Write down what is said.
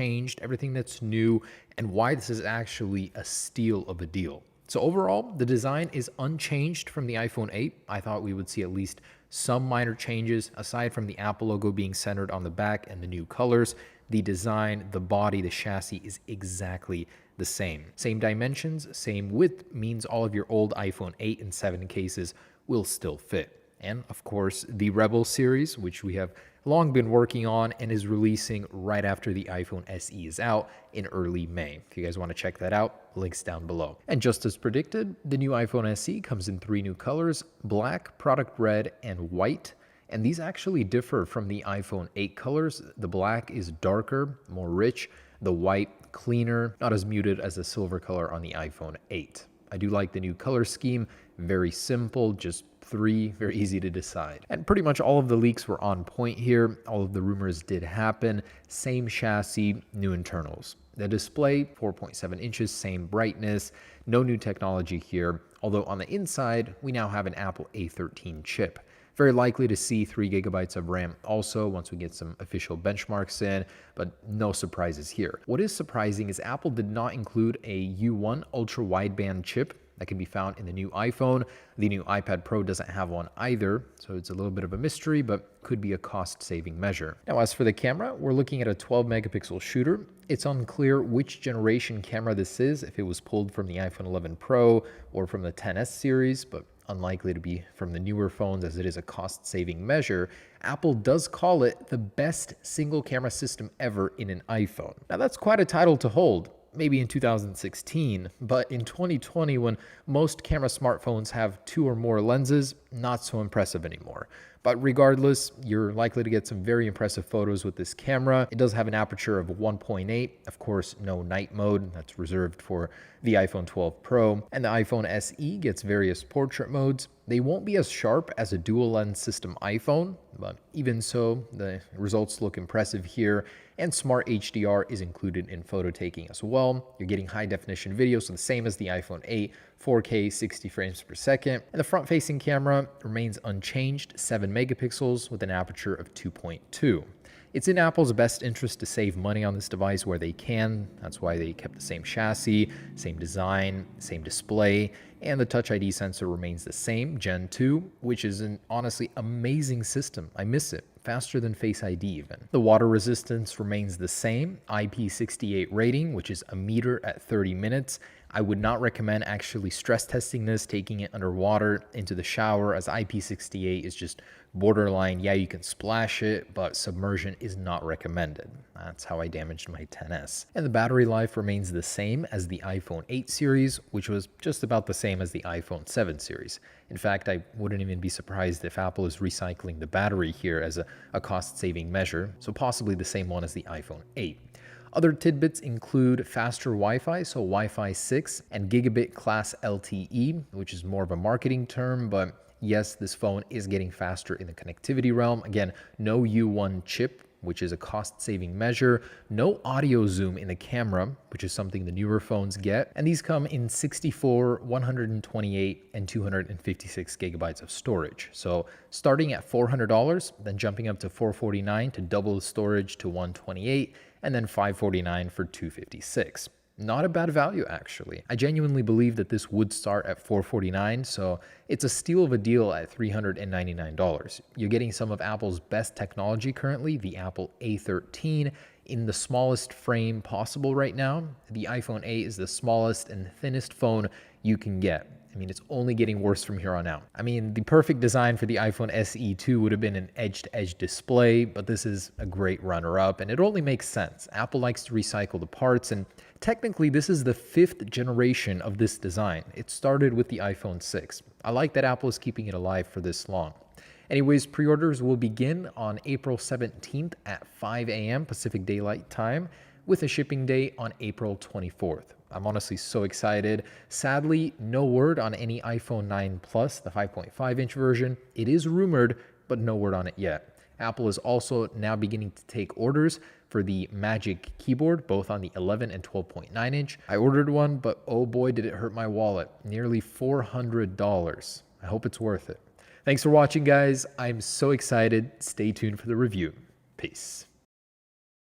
changed, everything that's new, and why this is actually a steal of a deal. So overall, the design is unchanged from the iPhone 8. I thought we would see at least some minor changes aside from the Apple logo being centered on the back and the new colors. The design, the body, the chassis is exactly the same. Same dimensions, same width means all of your old iPhone 8 and 7 cases will still fit. And of course, the Rebel series, which we have long been working on and is releasing right after the iPhone SE is out in early May. If you guys want to check that out, links down below. And just as predicted, the new iPhone SE comes in 3 new colors: black, product red, and white. And these actually differ from the iPhone 8 colors. The black is darker, more rich. The white, cleaner, not as muted as the silver color on the iPhone 8. I do like the new color scheme. Very simple, just 3, very easy to decide. And pretty much all of the leaks were on point here. All of the rumors did happen. Same chassis, new internals. The display, 4.7 inches, same brightness. No new technology here. Although on the inside, we now have an Apple A13 chip. Very likely to see 3 gigabytes of RAM also once we get some official benchmarks in, but no surprises here. What is surprising is Apple did not include a U1 ultra wideband chip that can be found in the new iPhone. The new iPad Pro doesn't have one either, so it's a little bit of a mystery, but could be a cost-saving measure. Now, as for the camera, we're looking at a 12-megapixel shooter. It's unclear which generation camera this is, if it was pulled from the iPhone 11 Pro or from the XS series, but unlikely to be from the newer phones as it is a cost-saving measure. Apple does call it the best single camera system ever in an iPhone. Now, that's quite a title to hold. Maybe in 2016, but in 2020, when most camera smartphones have 2 or more lenses, not so impressive anymore. But regardless, you're likely to get some very impressive photos with this camera. It does have an aperture of 1.8. Of course, no night mode. That's reserved for the iPhone 12 Pro. And the iPhone SE gets various portrait modes. They won't be as sharp as a dual lens system iPhone, but even so, the results look impressive here. And Smart HDR is included in photo taking as well. You're getting high definition video, so the same as the iPhone 8, 4K 60 frames per second. And the front facing camera remains unchanged, 7 megapixels with an aperture of 2.2. It's in Apple's best interest to save money on this device where they can. That's why they kept the same chassis, same design, same display, and the Touch ID sensor remains the same, Gen 2, which is an honestly amazing system. I miss it. Faster than Face ID even. The water resistance remains the same, IP68 rating, which is a meter at 30 minutes. I would not recommend actually stress testing this, taking it underwater into the shower, as IP68 is just borderline. Yeah, you can splash it, but submersion is not recommended. That's how I damaged my XS. And the battery life remains the same as the iPhone 8 series, which was just about the same as the iPhone 7 series. In fact, I wouldn't even be surprised if Apple is recycling the battery here as a cost-saving measure, so possibly the same one as the iPhone 8. Other tidbits include faster Wi-Fi, so Wi-Fi 6, and gigabit class LTE, which is more of a marketing term, but yes, this phone is getting faster in the connectivity realm. Again, no U1 chip, which is a cost-saving measure. No audio zoom in the camera, which is something the newer phones get. And these come in 64, 128, and 256 gigabytes of storage. So starting at $400, then jumping up to $449 to double the storage to $128, and then $549 for $256. Not a bad value, actually. I genuinely believe that this would start at $449, so it's a steal of a deal at $399. You're getting some of Apple's best technology currently, the Apple A13, in the smallest frame possible right now. The iPhone 8 is the smallest and thinnest phone you can get. I mean, it's only getting worse from here on out. I mean, the perfect design for the iPhone SE 2 would have been an edge-to-edge display, but this is a great runner-up, and it only makes sense. Apple likes to recycle the parts, and technically, this is the 5th generation of this design. It started with the iPhone 6. I like that Apple is keeping it alive for this long. Anyways, pre-orders will begin on April 17th at 5 a.m. Pacific Daylight Time, with a shipping date on April 24th. I'm honestly so excited. Sadly, no word on any iPhone 9 Plus, the 5.5-inch version. It is rumored, but no word on it yet. Apple is also now beginning to take orders for the Magic Keyboard, both on the 11 and 12.9 inch. I ordered one, but oh boy, did it hurt my wallet. Nearly $400. I hope it's worth it. Thanks for watching, guys. I'm so excited. Stay tuned for the review. Peace.